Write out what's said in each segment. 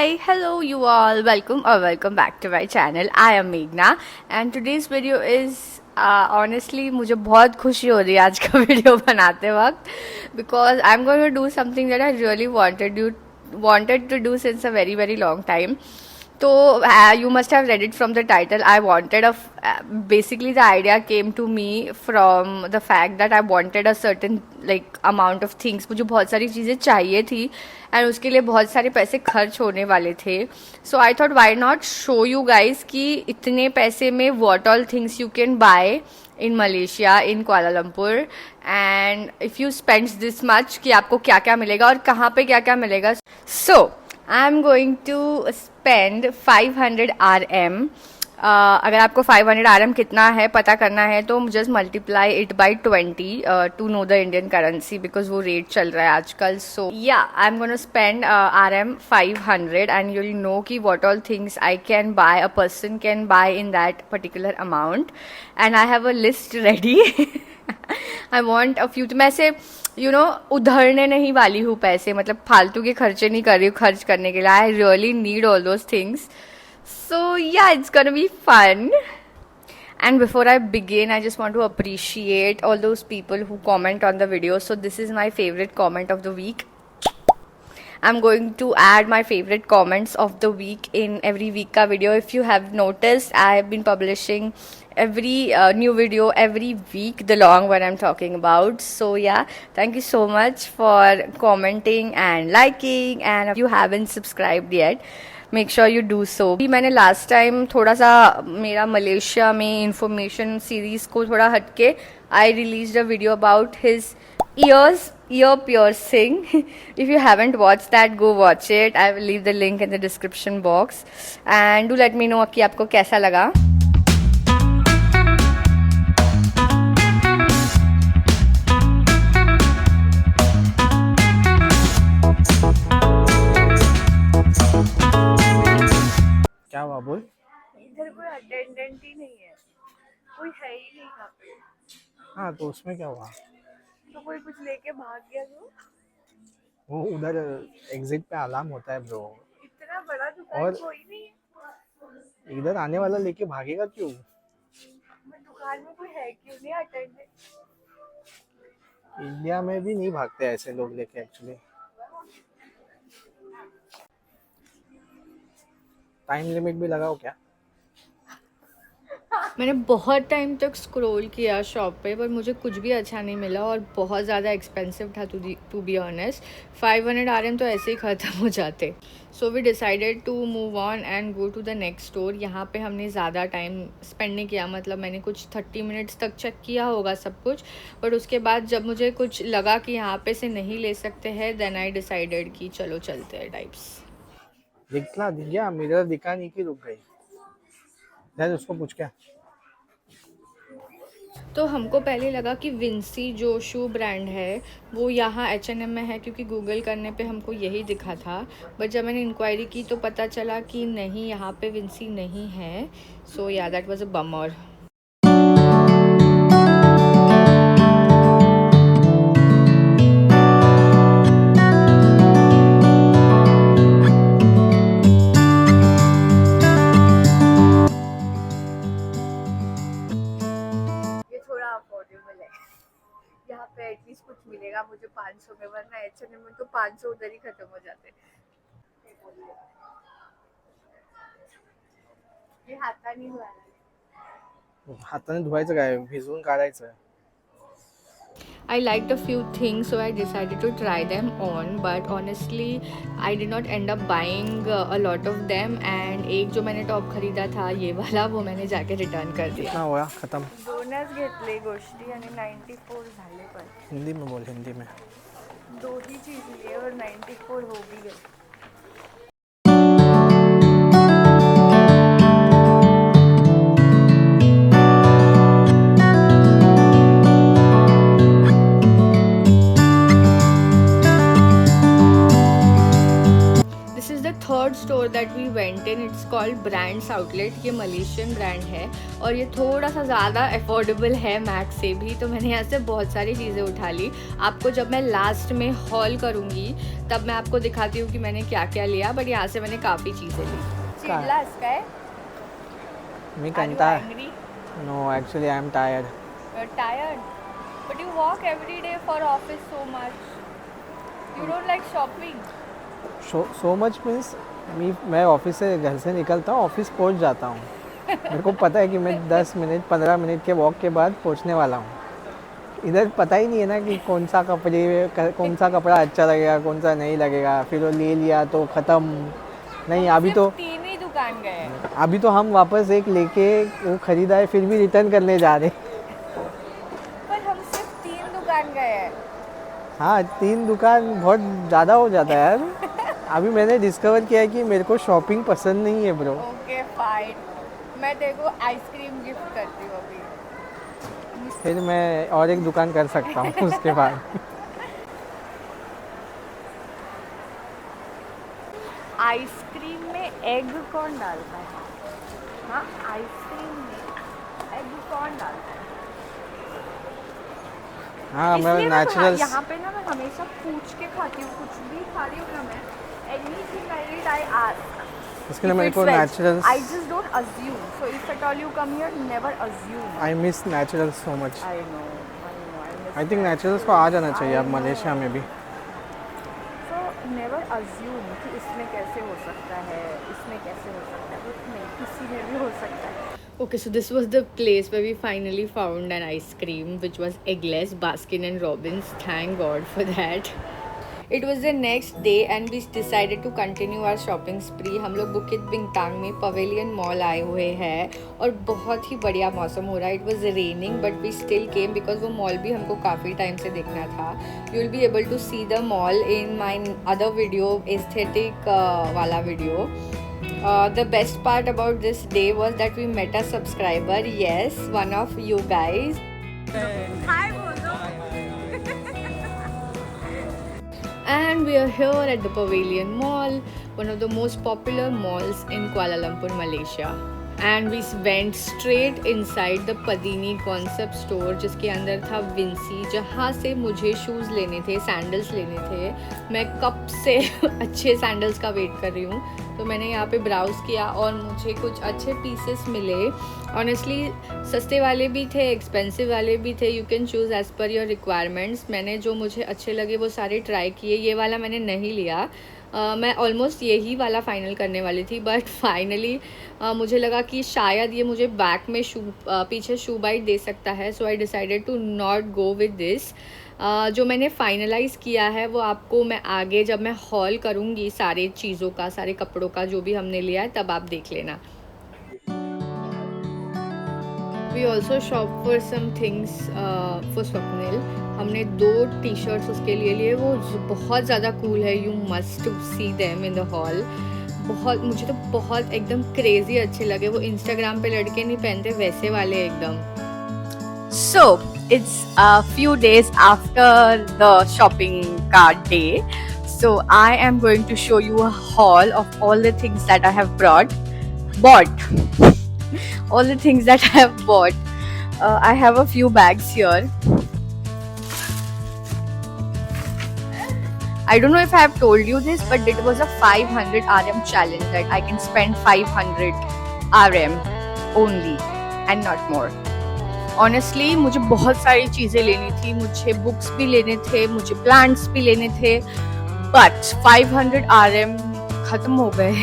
Hi, hello you all. Welcome back to my channel. I am Meghna and today's video is honestly मुझे बहुत खुशी हो रही है आज का वीडियो बनाते वक्त because I'm going to do something that I really wanted to do since a very long time. So you must have read it from the title. Basically the idea came to me from the fact that I wanted a certain like amount of things. मुझे बहुत सारी चीज़ें चाहिए थी and उसके लिए बहुत सारे पैसे खर्च होने वाले थे. So I thought why not show you guys कि इतने पैसे में what all things you can buy in Malaysia in Kuala Lumpur and if you spends this much कि आपको क्या क्या मिलेगा और कहाँ पे क्या क्या मिलेगा. So I am going to spend 500 RM. अगर आपको 500 RM कितना है पता करना है तो just multiply it by 20 to know the Indian currency because वो रेट चल रहा है आजकल. So yeah I am gonna spend RM 500 and you will know कि what all things I can buy a person can buy in that particular amount and I have a list ready. I want a few. मैं से उधरने नहीं वाली हूँ पैसे, मतलब फालतू के खर्चे नहीं कर रही हूँ खर्च करने के लिए. I really need all those things. So yeah, it's gonna be fun. And before I begin, I just want to appreciate all those people who comment on the video. So this is my favorite comment of the week. I'm going to add my favorite comments of the week in every week ka video. If you have noticed, I have been publishing every new video every week, the long one I'm talking about. So yeah, thank you so much for commenting and liking, and if you haven't subscribed yet, make sure you do so. मैंने last time थोड़ा सा मेरा Malaysia में information series को थोड़ा हटके I release a video about his year piercing. If you haven't watch that go watch it. I will leave the link in the description box and do let me no कि आपको कैसा लगा. क्या हुआ बोल. इधर कोई अटेंडेंट ही नहीं है, कोई है ही नहीं यहाँ पे. हाँ तो उसमें क्या हुआ. तो कोई कुछ लेके भाग गया. तो वो उधर एग्जिट पे अलार्म होता है ब्रो. इतना बड़ा दुकान और कोई नहीं है. इधर आने वाला लेके भागेगा क्यों. दुकान में कोई है क्यों नहीं अटेंडेंट. इंडिया में भी नहीं भागते ऐसे लोग लेके एक्चुअली. टाइम लिमिट भी लगाओ क्या. मैंने बहुत टाइम तक स्क्रॉल किया शॉप पे पर मुझे कुछ भी अच्छा नहीं मिला और बहुत ज़्यादा एक्सपेंसिव था टू बी ऑनेस्ट. 500 RM तो ऐसे ही ख़त्म हो जाते. So we decided to move on and go to the next store. यहाँ पे हमने ज़्यादा टाइम स्पेंड नहीं किया, मतलब मैंने कुछ 30 मिनट्स तक चेक किया होगा सब कुछ. बट उसके बाद जब मुझे कुछ लगा कि यहाँ पे से नहीं ले सकते हैं देन आई डिसाइडेड कि चलो चलते हैं टाइप्स. दिख गया मिरर दिखा नहीं कि रुक गई. यार उसको पूछ क्या. तो हमको पहले लगा कि विंसी जो शू ब्रांड है वो यहाँ H&M में है क्योंकि गूगल करने पे हमको यही दिखा था. बट जब मैंने इंक्वायरी की तो पता चला कि नहीं, यहाँ पे विंसी नहीं है. सो या दैट वाज अ बमर. यहाँ पे एटलीस्ट कुछ मिलेगा मुझे 500 में, वरना H&M में तो 500 उधर ही खत्म हो जाते. ये हाताने धुवायला. हाताने धुवायचं काय, भिजवून काढायचं. I liked a few things so I decided to try them on, but honestly I did not end up buying a lot of them. and एक जो मैंने टॉप खरीदा था ये वाला वो मैंने जाके रिटर्न कर दिया. कितना हुआ खत्म. दोनच घेतले गोष्टी आणि 94 झाले. पण हिंदी में बोल. हिंदी में दो ही चीज लिए और 94 हो भी गए. The third store that we went in, it's called brands outlet. ये मलेशियन ब्रांड है और ये थोड़ा सा ज़्यादा अफोर्डेबल है मैक्स से भी, तो मैंने यहाँ से बहुत सारी चीज़ें उठा ली। आपको जब मैं लास्ट में हॉल करूँगी तब मैं आपको दिखाती हूँ कि मैंने क्या क्या लिया, बट यहाँ से मैंने काफ़ी चीज़ें ली। चिल्ला इसका है मी कंटा no actually I am tired. tired but you walk every day for office so much, you don't like shopping? So much means मैं ऑफिस से घर से निकलता हूँ, ऑफिस पहुँच जाता हूँ। मेरे को पता है कि मैं 10 मिनट 15 मिनट के वॉक के बाद पहुँचने वाला हूँ। इधर पता ही नहीं है ना कि कौन सा कपड़ा अच्छा लगेगा, कौन सा नहीं लगेगा। फिर वो ले लिया तो ख़त्म। नहीं अभी तो 3 ही दुकान गए, अभी तो हम वापस एक लेके वो ख़रीदा है, फिर भी रिटर्न करने जा रहे। पर हम सिर्फ 3 दुकान गए हैं। हाँ 3 दुकान बहुत ज़्यादा हो जाता है यार। अभी मैंने डिस्कवर किया है कि मेरे को शॉपिंग पसंद नहीं है ब्रो। ओके फाइन, मैं तेरे को आइसक्रीम गिफ्ट करती हूँ अभी। फिर मैं और एक दुकान कर सकता हूँ उसके बाद। आइसक्रीम में एग कौन डालता है? हाँ, आइसक्रीम में एग कौन डालता है? हाँ मैं इसलिए नेचुरल यहाँ पे ना मैं हमेशा पूछ के खाती हूँ, कुछ भी खा रही हूँ ना मैं, anything I eat I ask. इसके लिए मेरे को natural I just don't assume. So if at all you come here, never assume. I miss natural so much. I know. I miss I think that. Naturals को आ जाना चाहिए अब Malaysia में भी। So never assume कि इसमें कैसे हो सकता है, इसमें कैसे हो सकता है, but नहीं, किसी में भी हो सकता है। Okay, so this was the place where we finally found an ice cream which was eggless, Baskin and Robbins. Thank God for that. It was the next day and we decided to continue our shopping spree. हम लोग बुकित बिंगटांग में pavilion mall आए हुए हैं और बहुत ही बढ़िया मौसम हो रहा है। It was raining but we still came because वो मॉल भी हमको काफ़ी टाइम से देखना था। You will be able to see the mall in my other video, aesthetic वाला video. The best part about this day was that we met a subscriber. Yes, one of you guys. Hi, Bozo. And we are here at the Pavilion Mall, one of the most popular malls in Kuala Lumpur, Malaysia. And we went straight inside the Padini concept store, जिसके अंदर था Vinci, जहाँ से मुझे shoes लेने थे, sandals लेने थे। मैं कब से अच्छे सैंडल्स का वेट कर रही हूँ, तो मैंने यहाँ पे ब्राउज़ किया और मुझे कुछ अच्छे पीसेस मिले। ऑनेस्टली सस्ते वाले भी थे, एक्सपेंसिव वाले भी थे। You can choose as per your requirements. मैंने जो मुझे अच्छे लगे वो सारे ट्राई किए। ये वाला मैंने नहीं लिया। मैं ऑलमोस्ट यही वाला फ़ाइनल करने वाली थी, बट फाइनली मुझे लगा कि शायद ये मुझे बैक में पीछे शू बाइट दे सकता है। So I decided to not go with this. जो मैंने फाइनलाइज़ किया है वो आपको मैं आगे जब मैं हॉल करूँगी सारे चीज़ों का, सारे कपड़ों का जो भी हमने लिया है, तब आप देख लेना। We also shop for some things for Swapnil. हमने 2 टी शर्ट्स उसके लिए वो बहुत ज़्यादा कूल है। You must see them in the hall. मुझे तो बहुत एकदम क्रेजी अच्छे लगे। वो इंस्टाग्राम पे लड़के नहीं पहनते वैसे वाले एकदम। So it's a few days after the shopping cart day. So I am going to show you a haul of all the things that I have bought. All the things that I have bought. I have a few bags here. I don't know if I have told you this, but it was a 500 RM challenge that I can spend 500 RM only and not more. Honestly, मुझे बहुत सारी चीज़ें लेनी थी। मुझे books भी लेने थे, मुझे प्लांट्स भी लेने थे, but 500 RM ख़त्म हो गए।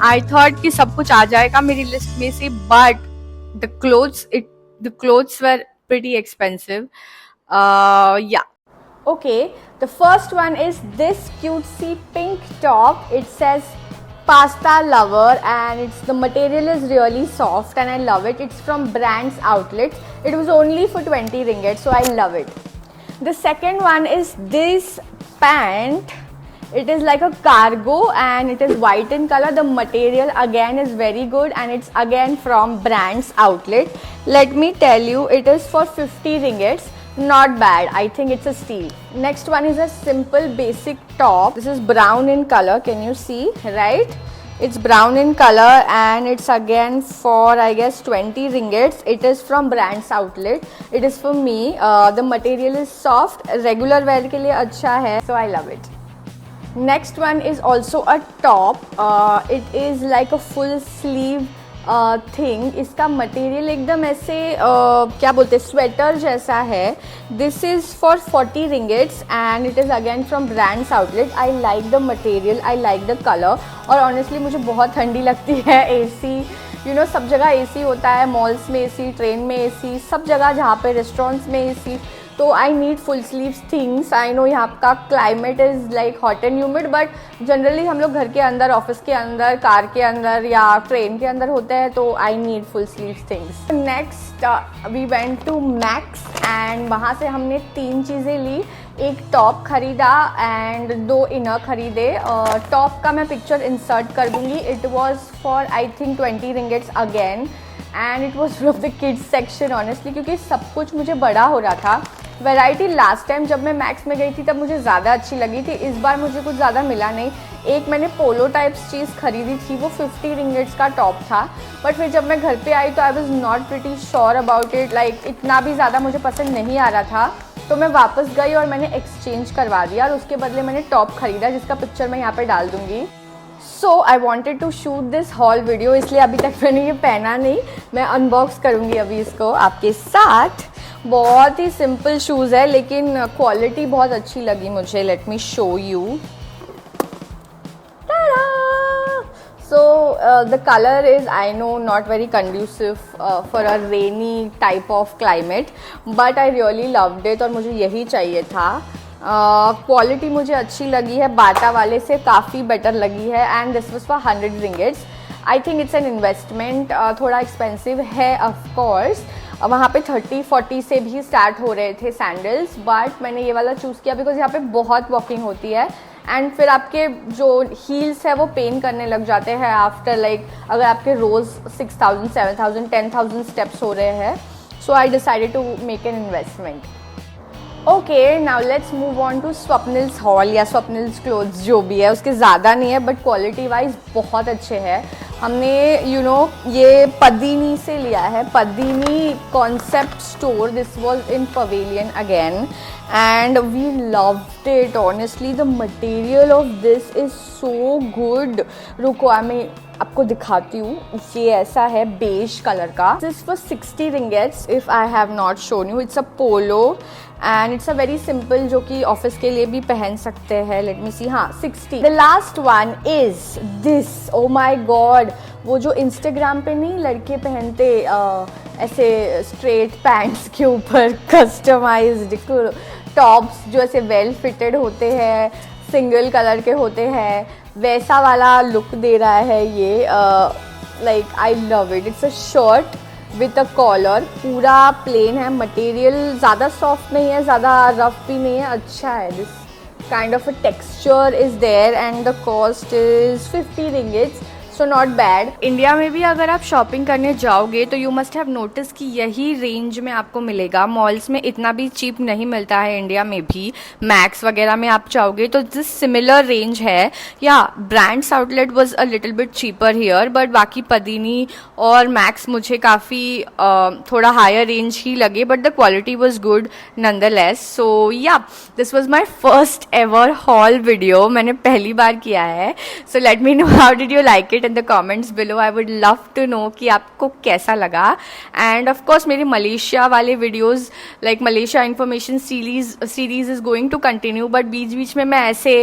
I thought कि सब कुछ आ जाएगा मेरी लिस्ट में से, but the clothes were pretty expensive. Yeah. Okay, the first one is this cutesy pink top. It says pasta lover and the material is really soft and I love it. It's from Brands Outlets. It was only for 20 ringgit, so I love it. The second one is this pant. It is like a cargo and it is white in color. The material again is very good and it's again from Brands Outlet. Let me tell you, it is for 50 ringgits. Not bad. I think it's a steal. Next one is a simple basic top. This is brown in color. Can you see? Right? It's brown in color and it's again for I guess 20 ringgits. It is from Brands Outlet. It is for me. The material is soft. Regular wear के लिए अच्छा है. So I love it. Next one is also a top. It is like a full sleeve thing. इसका material एकदम ऐसे क्या बोलते हैं स्वेटर जैसा है. This is for 40 ringgits and it is again from Brands Outlet. I like the material, I like the colour. और honestly मुझे बहुत ठंडी लगती है. एसी यू नो सब जगह एसी होता है, मॉल्स में एसी, ट्रेन में एसी, सब जगह जहाँ पे रेस्टोरेंट्स में एसी. तो I need full sleeves things. I know यहाँ का climate is like hot and humid, but generally हम लोग घर के अंदर, ऑफिस के अंदर, कार के अंदर या ट्रेन के अंदर होते हैं. तो I need full sleeves things. Next we went to Max and वहाँ से हमने 3 चीज़ें ली. एक टॉप खरीदा एंड 2 इनर खरीदे. टॉप का मैं पिक्चर इंसर्ट कर दूँगी. It was for I think 20 ringgits again and it was from the kids section honestly, क्योंकि सब कुछ मुझे बड़ा हो रहा था. वैरायटी लास्ट टाइम जब मैं मैक्स में गई थी तब मुझे ज़्यादा अच्छी लगी थी. इस बार मुझे कुछ ज़्यादा मिला नहीं. एक मैंने पोलो टाइप्स चीज़ खरीदी थी, वो 50 रिंगेट्स का टॉप था. बट फिर जब मैं घर पे आई तो I was not pretty sure about it. Like इतना भी ज़्यादा मुझे पसंद नहीं आ रहा था. तो मैं वापस गई और मैंने एक्सचेंज करवा दिया और उसके बदले मैंने टॉप खरीदा जिसका पिक्चर मैं यहाँ पे डाल दूँगी. So I wanted to shoot this haul video, इसलिए अभी तक मैंने ये पहना नहीं. मैं अनबॉक्स करूँगी अभी इसको आपके साथ. बहुत ही सिंपल शूज़ है लेकिन क्वालिटी बहुत अच्छी लगी मुझे. Let me show you. So the color is, I know, not very conducive for a rainy type of climate, but I really loved it और मुझे यही चाहिए था. क्वालिटी मुझे अच्छी लगी है, बाटा वाले से काफ़ी बेटर लगी है and this was for 100 ringgits. I think it's an investment. थोड़ा एक्सपेंसिव है ऑफ कोर्स. वहाँ पे 30-40 से भी स्टार्ट हो रहे थे सैंडल्स, बट मैंने ये वाला चूज़ किया बिकॉज यहाँ पे बहुत वॉकिंग होती है एंड फिर आपके जो हील्स है वो पेन करने लग जाते हैं आफ्टर लाइक अगर आपके रोज़ 6000, 7000, 10,000 स्टेप्स हो रहे हैं. So I decided to make an investment. Okay, now let's move on to Swapnil's haul या स्वप्निल्स क्लोथ्स जो भी है. उसके ज़्यादा नहीं है बट क्वालिटी वाइज बहुत अच्छे हैं. हमने ये पद्दिनी से लिया है. Padini concept store. This was in Pavilion again and we loved it. Honestly the material of this is so good. रुको मैं आपको दिखाती हूँ. ये ऐसा है बेज कलर का. This was 60 ringgits if I have not shown you. It's a polo and it's a very simple जो कि ऑफिस के लिए भी पहन सकते हैं. Let me see. हाँ 60. The last one is this. Oh my god. वो जो इंस्टाग्राम पे नहीं लड़के पहनते ऐसे स्ट्रेट पैंट्स के ऊपर कस्टमाइज्ड टॉप्स जो ऐसे वेल फिटेड होते हैं, सिंगल कलर के होते हैं, वैसा वाला लुक दे रहा है ये. Like I love it. It's a shirt with a collar. पूरा प्लेन है. मटेरियल ज़्यादा सॉफ्ट नहीं है, ज़्यादा रफ भी नहीं है, अच्छा है. This kind of a texture is there and the cost is 50 ringgits. So not bad. India में भी अगर आप शॉपिंग करने जाओगे तो यू मस्ट हैव नोटिस कि यही रेंज में आपको मिलेगा. मॉल्स में इतना भी चीप नहीं मिलता है इंडिया में भी. मैक्स वगैरह में आप जाओगे तो दिस सिमिलर रेंज है. या brands outlet was a little bit cheaper here but बाकी पदीनी और मैक्स मुझे काफ़ी थोड़ा हायर रेंज ही लगे but the quality was good nonetheless. So yeah this was my first ever haul video. मैंने पहली बार किया है. So let me know how did you like it in the comments below. I would love to know कि आपको कैसा लगा. And of course मेरी मलेशिया वाले videos like Malaysia information series is going to continue but बीच बीच में मैं ऐसे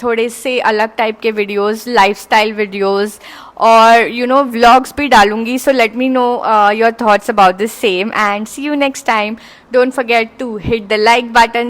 थोड़े से अलग टाइप के videos, lifestyle videos और vlogs भी डालूंगी. So let me know your thoughts about the same and see you next time. Don't forget to hit the like button.